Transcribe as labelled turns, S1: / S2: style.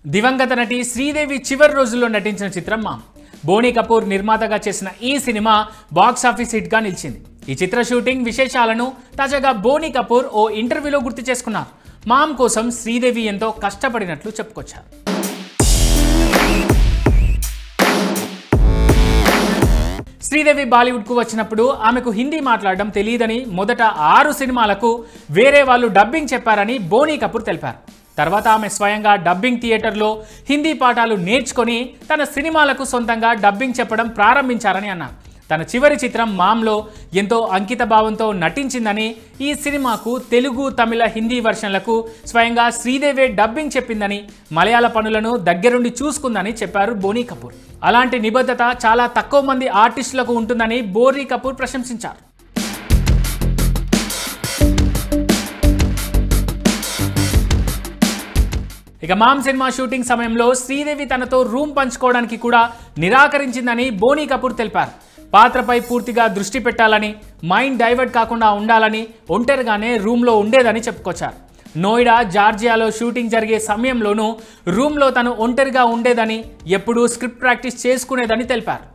S1: దివంగత నటి శ్రీదేవి చివరి రోజుల్లో నటించిన చిత్రం మామ్. బోనీ కపూర్ నిర్మాతగా చేసిన ఈ సినిమా బాక్సాఫీస్ హిట్గా నిలిచింది. ఈ చిత్ర షూటింగ్ విశేషాలను తాజాగా బోనీ కపూర్ ఓ ఇంటర్వ్యూలో గుర్తు చేసుకున్నారు. మామ్ కోసం శ్రీదేవి ఎంతో కష్టపడినట్లు చెప్పుకొచ్చారు. శ్రీదేవి బాలీవుడ్కు వచ్చినప్పుడు ఆమెకు హిందీ మాట్లాడడం తెలియదని మొదట 6 సినిమాలకు వేరే వాళ్ళు డబ్బింగ్ చెప్పారని బోనీ కపూర్ తెలిపారు. తర్వాత ఆమె స్వయంగా డబ్బింగ్ థియేటర్లో హిందీ పాఠాలు నేర్చుకొని తన సినిమాలకు సొంతంగా డబ్బింగ్ చెప్పడం ప్రారంభించారని అన్నారు. తన చివరి చిత్రం మామ్లో ఎంతో అంకిత భావంతో నటించిందని, ఈ సినిమాకు తెలుగు, తమిళ, హిందీ వర్షన్లకు స్వయంగా శ్రీదేవి డబ్బింగ్ చెప్పిందని, మలయాళ పనులను దగ్గరుండి చూసుకుందని చెప్పారు బోనీ కపూర్. అలాంటి నిబద్ధత చాలా తక్కువ మంది ఆర్టిస్టులకు ఉంటుందని బోనీ కపూర్ ప్రశంసించారు. ఇక మామ్ సినిమా షూటింగ్ సమయంలో శ్రీదేవి తనతో రూమ్ పంచుకోవడానికి కూడా నిరాకరించిందని బోనీ కపూర్ తెలిపారు. పాత్రపై పూర్తిగా దృష్టి పెట్టాలని, మైండ్ డైవర్ట్ కాకుండా ఉండాలని ఒంటరిగానే రూమ్లో ఉండేదని చెప్పుకొచ్చారు. నోయిడా, జార్జియాలో షూటింగ్ జరిగే సమయంలోనూ రూమ్లో తను ఒంటరిగా ఉండేదని, ఎప్పుడూ స్క్రిప్ట్ ప్రాక్టీస్ చేసుకునేదని తెలిపారు.